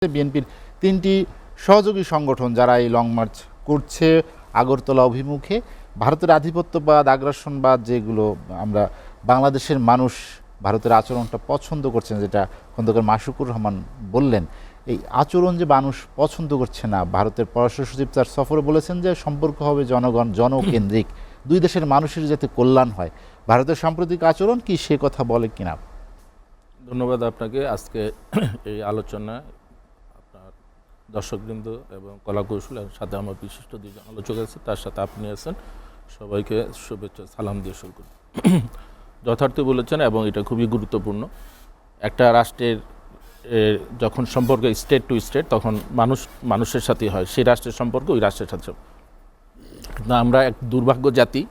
বিএনপির তিনটি সহযোগী সংগঠন যারা এই লং মার্চ করছে আগরতলা অভিমুখে, ভারতের আধিপত্যবাদ আগ্রাসনবাদ যেগুলো আমরা বাংলাদেশের মানুষ ভারতের আচরণটা পছন্দ করছেন, যেটা খন্দকার মাশরুকুর রহমান বললেন, এই আচরণ যে মানুষ পছন্দ করছে না, ভারতের পররাষ্ট্র সচিব তার সফরে বলেছেন যে সম্পর্ক হবে জনগণ জনকেন্দ্রিক, দুই দেশের মানুষের যাতে কল্যাণ হয়। ভারতের সাম্প্রতিক আচরণ কি সে কথা বলে কিনা? ধন্যবাদ আপনাকে। আজকে এই আলোচনা আপনার দর্শকবৃন্দ এবং কলাকৌশলের সাথে আমার বিশিষ্ট দুজন আলোচক আছে, তার সাথে আপনি আছেন, সবাইকে শুভেচ্ছা সালাম দিয়ে শুরু করি। যথার্থ বলেছেন এবং এটা খুবই গুরুত্বপূর্ণ। একটা রাষ্ট্রের যখন সম্পর্ক স্টেট টু স্টেট, তখন মানুষের সাথে হয়, সেই রাষ্ট্রের সম্পর্ক ওই রাষ্ট্রের সাথে। কিন্তু আমরা এক দুর্ভাগ্য জাতি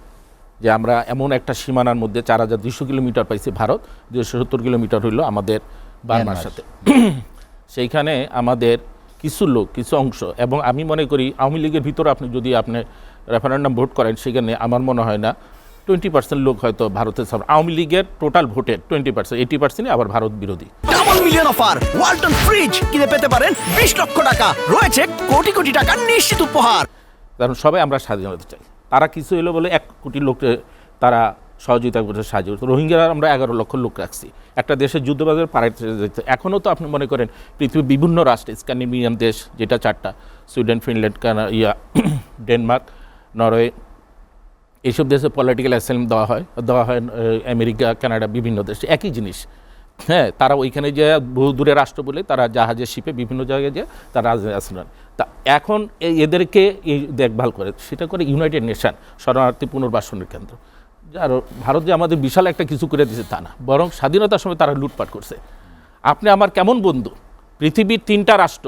যে আমরা এমন একটা সীমানার মধ্যে 4200 কিলোমিটার পাইছি, ভারত 270 কিলোমিটার হইল আমাদের বার্মার সাথে। সেইখানে আমাদের কিছু লোক, কিছু অংশ, এবং আমি মনে করি আওয়ামী লীগের ভিতরে আপনি যদি রেফারেন্ডাম ভোট করেন, সেখানে আমার মনে হয় না 20% লোক হয়তো ভারতের আওয়ামী লীগের টোটাল ভোটের 20%, 80%ই আবার ভারত বিরোধী। Double million offer, Walton fridge কিনে পেতে পারেন 20 লক্ষ টাকা, রয়েছে কোটি কোটি টাকার নিশ্চিত উপহার। কারণ সবাই আমরা স্বাধীনতা চাই, তারা কিছু এলো বলে 1 কোটি লোককে তারা সহযোগিতা করতে সাহায্য করছে। রোহিঙ্গারা আমরা 11 লক্ষ লোক রাখছি, একটা দেশের যুদ্ধবাজার পাড়াইতে যেতে। এখনও তো আপনি মনে করেন পৃথিবীর বিভিন্ন রাষ্ট্রে, স্ক্যান্ডিনেভিয়ান দেশ যেটা 4টা, সুইডেন, ফিনল্যান্ড, ডেনমার্ক, নরওয়ে, এইসব দেশে পলিটিক্যাল অ্যাসাইলাম দেওয়া হয় আমেরিকা, কানাডা, বিভিন্ন দেশে একই জিনিস। হ্যাঁ, তারা ওইখানে যে বহু দূরে রাষ্ট্র বলে তারা জাহাজে শিপে বিভিন্ন জায়গায় যে তারা আসলেন। তা এখন এদেরকে দেখভাল করে, সেটা করে ইউনাইটেড নেশন শরণার্থী পুনর্বাসনের কেন্দ্র। আর ভারত যে আমাদের বিশাল একটা কিছু করে দিয়েছে তা না, বরং স্বাধীনতার সময় তারা লুটপাট করছে। আপনি আমার কেমন বন্ধু, পৃথিবীর 3টা রাষ্ট্র,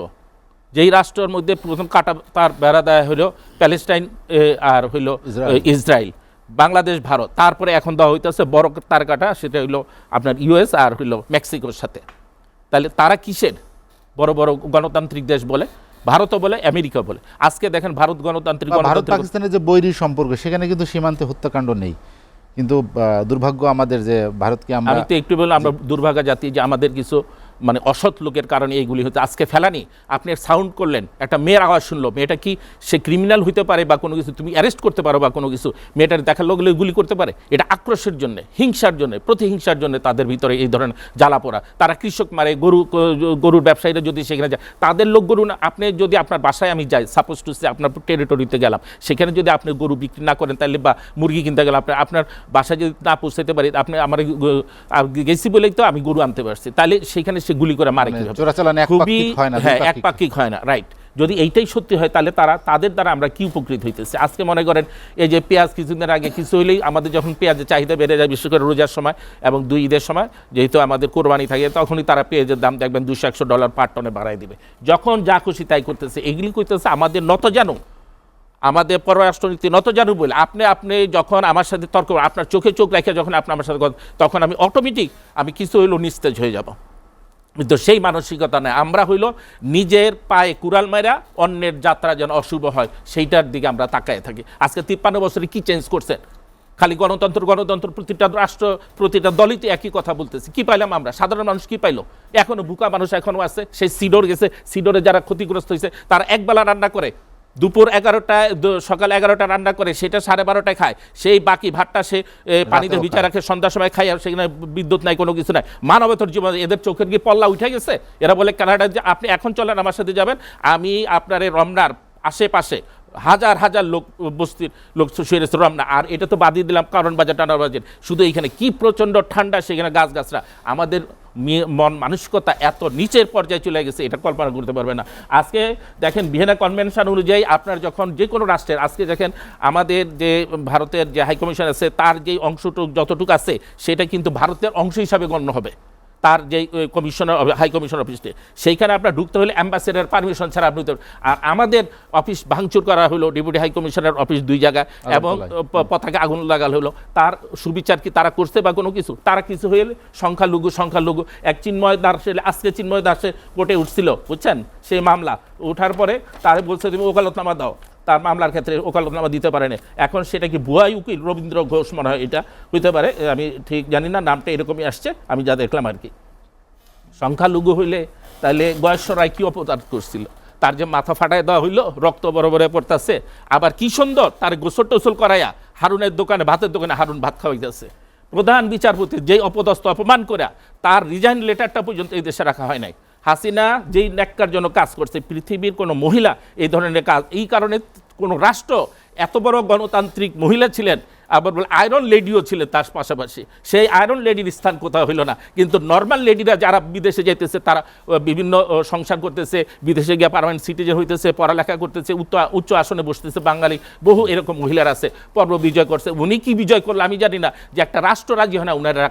যেই রাষ্ট্রের মধ্যে প্রথম কাটা তার বেড়া দেওয়া হইল প্যালেস্টাইন আর হইল ইসরায়েল, বাংলাদেশ, ভারত, তারপরে এখন দেওয়া হইতেছে বড় তার কাটা, সেটা হইল আপনার ইউএস আর হইল মেক্সিকোর সাথে। তাহলে তারা কিসের বড় বড় গণতান্ত্রিক দেশ বলে? ভারতও বলে, আমেরিকা বলে। আজকে দেখেন ভারত গণতান্ত্রিক, ভারত পাকিস্তানের যে বৈরী সম্পর্ক, সেখানে কিন্তু সীমান্তে হত্যাকাণ্ড নেই, কিন্তু দুর্ভাগ্য আমাদের যে ভারতকে আমি তো একটু বললাম আমরা দুর্ভাগ্য জাতি যে আমাদের কিছু মানে অসৎ লোকের কারণে এইগুলি হতে। আজকে ফেলানি, আপনি সাউন্ড করলেন, একটা মেয়ের আওয়াজ শুনলো, মেয়েটা কি সে ক্রিমিনাল হইতে পারে বা কোনো কিছু তুমি অ্যারেস্ট করতে পারো বা কোনো কিছু, মেয়েটার দেখার লোক গুলি করতে পারে? এটা আক্রোশের জন্য, হিংসার জন্য, প্রতিহিংসার জন্য তাদের ভিতরে এই ধরনের জ্বালাপোড়া। তারা কৃষক মারে, গরুর ব্যবসায়ীরা যদি সেখানে যায়, তাদের লোক গরু না, আপনি যদি আপনার বাসায় আমি যাই, সাপোজ টু সে আপনার টেরিটরিতে গেলাম, সেখানে যদি আপনি গরু বিক্রি না করেন, তাহলে বা মুরগি কিনতে গেলাম, আপনার বাসায় যদি না পৌঁছাতে পারি, আপনি আমার গেছি বলেই তো আমি গরু আনতে পারছি, তাহলে সেখানে সে গুলি করে মারে। খুবই একপাক্ষিক হয় না, রাইট। যদি এইটাই সত্যি হয়, তাহলে তাদের দ্বারা আমরা কি উপকৃত হইতেছি? আজকে মনে করেন এই যে পেঁয়াজ, কিছুদিন আগে কিছু হলেই আমাদের যখন পেঁয়াজের চাহিদা বেড়ে যায়, বিশেষ করে রোজার সময় এবং 2 ঈদের সময়, যেহেতু আমাদের কোরবানি থাকে, তখনই তারা পেঁয়াজের দাম দেখবেন $200 পার টনে বাড়ায় দিবে। যখন যা খুশি তাই করতেছে, এগুলি করতেছে আমাদের নত জানো, আমাদের পররাষ্ট্রনীতি নত জানু বলে। আপনি যখন আমার সাথে তর্ক, আপনার চোখে চোখ রেখে যখন আপনি আমার সাথে, তখন আমি অটোমেটিক আমি কিছু হইলেও নিস্তেজ হয়ে যাব। কিন্তু সেই মানসিকতা নেই, আমরা হইল নিজের পায়ে কুড়াল মারা অন্যের যাত্রা যেন অশুভ হয় সেইটার দিকে আমরা তাকায় থাকি। আজকে 53 বছরে কি চেঞ্জ করছেন? খালি গণতন্ত্র, প্রতিটা রাষ্ট্র, প্রতিটা দলই তো একই কথা বলতেছে। কি পাইলাম আমরা? সাধারণ মানুষ কি পাইলো? এখনো বুকা মানুষ এখনো আছে। সেই সিডোর গেছে, সিডোরে যারা ক্ষতিগ্রস্ত হয়েছে তারা একবেলা রান্না করে, দুপুর 11টায়, সকাল 11টা রান্না করে, সেটা 12:30টায় খায়, সেই বাকি ভাতটা সে পানিতে ভিজা রাখে, সন্ধ্যার সময় খায়, আর সেখানে বিদ্যুৎ নাই, কোনো কিছু নাই। মানবতার জীবন এদের চোখের গিয়ে পল্লা উঠে গেছে। এরা বলে কানাডা যে আপনি এখন চলেন আমার সাথে যাবেন, আমি আপনার এই রমনার আশেপাশে হাজার হাজার লোক, বস্তির লোক শুয়ে রয়েছে রমনা, আর এটা তো বাদিয়ে দিলাম কারণ বাজার, টানার বাজার, শুধু এইখানে কি প্রচণ্ড ঠান্ডা, সেখানে গাছগাছরা। আমাদের মন মানসিকতা এত নিচের পর্যায়ে চলে গেছে, এটা কল্পনা করতে পারবে না। আজকে দেখেন ভিয়েনা কনভেনশন অনুযায়ী আপনার যখন যে কোনো রাষ্ট্রের, আজকে দেখেন আমাদের যে ভারতের যে হাইকমিশন আছে, তার যে অংশটুক যতটুকু আছে, সেটা কিন্তু ভারতের অংশ হিসাবে গণ্য হবে। তার যে কমিশনার, হাই কমিশনার অফিসটি, সেইখানে আপনার ঢুকতে হলে অ্যাম্বাসেডার পারমিশন ছাড়া আপনি। আর আমাদের অফিস ভাঙচুর করা হলো, ডেপুটি হাই কমিশনার অফিস 2 জায়গায়, এবং পতাকা আগুন লাগাল হলো। তার সুবিচার কি তারা করছে বা কোনো কিছু? তারা কিছু হয়ে সংখ্যালঘু এক চিন্ময় দাস, আজকে চিন্ময় দাসে কোর্টে উঠছিল, বুঝছেন, সেই মামলা উঠার পরে তারা বলছে তুমি ওকালতনামা দাও, তার মামলার ক্ষেত্রে ওকালতনামা দিতে পারে না। এখন সেটা কি ভুয়াই উকিল রবীন্দ্র ঘোষ মনে হয় এটা হইতে পারে, আমি ঠিক জানি না, নামটা এরকমই আসছে, আমি যা দেখলাম আর কি। সংখ্যালঘু হইলে তাহলে গয়েশ্বর রায় কি অপরাধ করছিল? তার যে মাথা ফাটায় দেওয়া হইলো, রক্ত বরাবরে পড়তেছে, আবার কি সুন্দর তার গোসল টোসল করাইয়া হারুনের দোকানে, ভাতের দোকানে হারুন ভাত খাওয়াইতেছে। প্রধান বিচারপতি যেই অপদস্থ অপমান করে তার রিজাইন লেটারটা পর্যন্ত এই দেশে রাখা হয় নাই। হাসিনা যেই ন্যাক্কার জন্য কাজ করছে, পৃথিবীর কোনো মহিলা এই ধরনের কাজ, এই কারণে কোনো রাষ্ট্র এত বড় গণতান্ত্রিক মহিলা ছিলেন, আবার বলে আয়রন লেডিও ছিলেন তার পাশাপাশি, সেই আয়রন লেডির স্থান কোথাও হইল না। কিন্তু নর্মাল লেডিরা যারা বিদেশে যেতেছে, তারা বিভিন্ন সংসার করতেছে, বিদেশে গিয়ে পার্মানেন্ট সিটিজেন হইতেছে, পড়ালেখা করতেছে, উচ্চ আসনে বসতেছে, বাঙালি বহু এরকম মহিলার আছে, পর্ব বিজয় করছে। উনি কি বিজয় করলো আমি জানি না, যে একটা রাষ্ট্র রাজি হয় না উনারা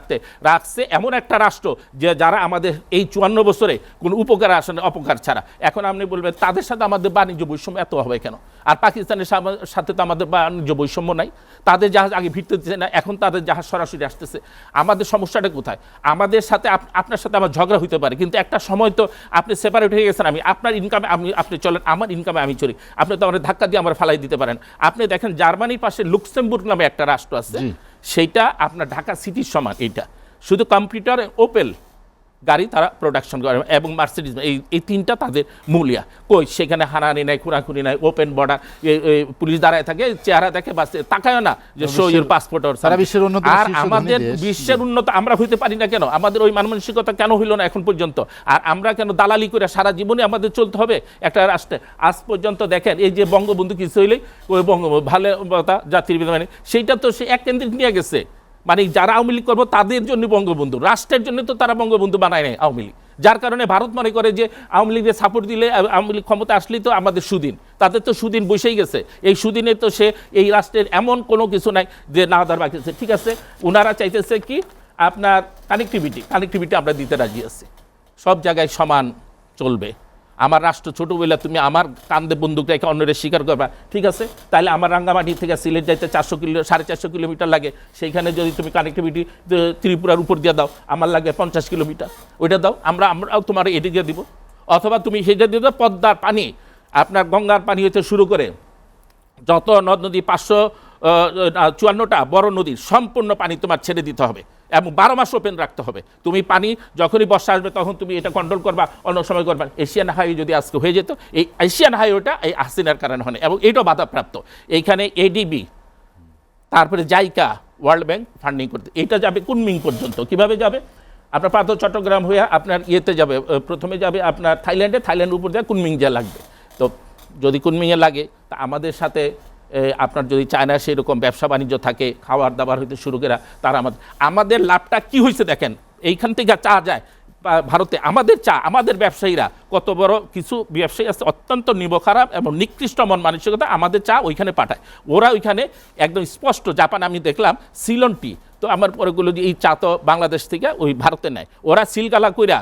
রাখছে এমন একটা রাষ্ট্র যে যারা আমাদের এই 54 বছরে কোনো উপকার আসে না, অপকার ছাড়া। এখন আপনি বলবেন তাদের সাথে আমাদের বাণিজ্য বৈষম্য এত হবে কেন? আর পাকিস্তানের সাথে তো আমাদের বাণিজ্য বৈষম্য নাই, তাদের জাহাজ আগে ভিড়তে দিচ্ছে না, এখন তাদের জাহাজ সরাসরি আসতেছে। আমাদের সমস্যাটা কোথায়? আমাদের সাথে আপনার সাথে আমার ঝগড়া হতে পারে, কিন্তু একটা সময় তো আপনি সেপারেট হয়ে গেছেন, আমি আপনার ইনকামে আপনি চলেন, আমার ইনকামে আমি চলি, আপনি তো আমার ধাক্কা দিয়ে আমার ফালাই দিতে পারেন। আপনি দেখেন জার্মানির পাশে লুক্সেমবুর্গ নামে একটা রাষ্ট্র আছে, সেইটা আপনার ঢাকা সিটির সমান, এইটা শুধু কম্পিউটার ওপেল গাড়ি তারা প্রোডাকশন করে এবং মার্সিডিজ, এই তিনটা তাদের মূলিয়া। কই সেখানে হানাহানি নাই, খুনাখুনি নাই, ওপেন বর্ডার, পুলিশ দাঁড়ায় থাকে, চেহারা দেখে বাস তাকায় না যে শো ইউর পাসপোর্ট। আর আমাদের বিশ্বের উন্নত আমরা হইতে পারি না কেন? আমাদের ওই মানসিকতা কেন হইল না এখন পর্যন্ত? আর আমরা কেন দালালি করে সারা জীবনে আমাদের চলতে হবে একটা রাষ্ট্রে? আজ পর্যন্ত দেখেন এই যে বঙ্গবন্ধু কিছু হইলেই ওই বঙ্গবন্ধু ভালোবাসা জাতির বিধানে, সেইটা তো সে এক কেন্দ্রিক নিয়ে গেছে। মানে যারা আওয়ামী লীগ করবো তাদের জন্য বঙ্গবন্ধু, রাষ্ট্রের জন্য তো তারা বঙ্গবন্ধু বানায় নাই আওয়ামী লীগ। যার কারণে ভারত মনে করে যে আওয়ামী লীগের সাপোর্ট দিলে, আওয়ামী লীগ ক্ষমতা আসলেই তো আমাদের সুদিন, তাদের তো সুদিন বসেই গেছে। এই সুদিনে তো সে এই রাষ্ট্রের এমন কোনো কিছু নাই যে না দেওয়ার বাকি আছে। ঠিক আছে, ওনারা চাইতেছে কি আপনার কানেক্টিভিটি আমরা দিতে রাজি আছি, সব জায়গায় সমান চলবে। আমার রাষ্ট্র ছোটো বলে তুমি আমার কান্দে বন্দুক রেখে অন্যের স্বীকার করবা, ঠিক আছে? তাহলে আমার রাঙ্গামাটি থেকে সিলেট যাইতে 450 কিলোমিটার লাগে, সেইখানে যদি তুমি কানেক্টিভিটি ত্রিপুরার উপর দিয়ে দাও, আমার লাগে 50 কিলোমিটার, ওইটা দাও, আমরাও তোমার এদিকে দিব। অথবা তুমি সেটা দিয়ে দাও পদ্মার পানি, আপনার গঙ্গার পানি হইতে শুরু করে যত নদ নদী 554টা বড় নদীর সম্পূর্ণ পানি তোমার ছেড়ে দিতে হবে এবং 12 মাস ওপেন রাখতে হবে। তুমি পানি যখনই বর্ষা আসবে তখন তুমি এটা কন্ট্রোল করবা, অন্য সময় করবা। এশিয়ান হাইওয়ে যদি আজকে হয়ে যেত, এই এশিয়ান হাইওয়েটা এই হাসিনার কারণে হয় এবং এইটাও বাধাপ্রাপ্ত। এইখানে এডিবি, তারপরে জাইকা, ওয়ার্ল্ড ব্যাংক ফান্ডিং করতে, এটা যাবে কুনমিং পর্যন্ত। কিভাবে যাবে? আপনার পাথর চট্টগ্রাম হয়ে আপনার ইয়েতে যাবে, প্রথমে যাবে আপনার থাইল্যান্ডের উপর দিয়ে কুনমিং যা লাগবে। তো যদি কুনমিংয়ে লাগে তা আমাদের সাথে আপনার যদি চায়না সেরকম ব্যবসা বাণিজ্য থাকে, খাওয়ার দাবার হইতে শুরু করে, তারা আমাদের লাভটা কি হয়েছে দেখেন। এইখান থেকে চা যায় ভারতে, আমাদের ব্যবসায়ীরা কত বড় কিছু ব্যবসায়ী আছে অত্যন্ত নিবখারাপ এবং নিকৃষ্ট মন মানসিকতা, আমাদের চা ওইখানে পাঠায়। ওরা ওইখানে একদম স্পষ্ট, জাপান আমি দেখলাম সিলন টি, তো আমার পরেগুলো যে এই চা তো বাংলাদেশ থেকে ওই ভারতে নেয়, ওরা সিলগালা কইরা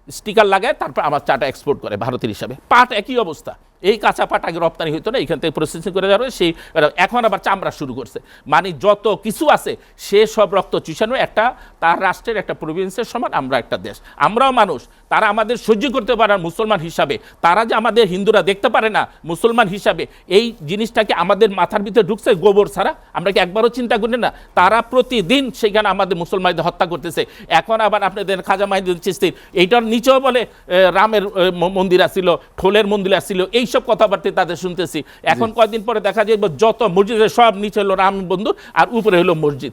স্টিকার লাগায় তারপর আমার চাটা এক্সপোর্ট করে ভারতের হিসাবে। পাট একই অবস্থা, এই কাঁচা পাট আগে রপ্তানি হইতো না, এখান থেকে প্রসেসিং করে যাবে, সেই এখন আবার চামড়া শুরু করছে। মানে যত কিছু আছে সে সব রক্ত চুষানো একটা তার রাষ্ট্রের একটা প্রভিন্সের সমান আমরা একটা দেশ, আমরাও মানুষ, তারা আমাদের সহ্য করতে পারে না মুসলমান হিসাবে, তারা যে আমাদের হিন্দুরা দেখতে পারে না মুসলমান হিসাবে, এই জিনিসটাকে আমাদের মাথার ভিতরে ঢুকছে গোবর ছাড়া, আমরা কি একবারও চিন্তা করি না? তারা প্রতিদিন সেখানে আমাদের মুসলমানদের হত্যা করতেছে। এখন আবার আপনাদের খাজা মাইনুদ্দিন চিশতির এইটার নিচেও বলে রামের মন্দির আসছিল, ঠোলের মন্দির আসছিল, এইসব কথাবার্তা তাদের শুনতেছি। এখন কয়েকদিন পরে দেখা যায় যত মসজিদের সব নিচে হলো রাম বন্ধু আর উপরে হলো মসজিদ।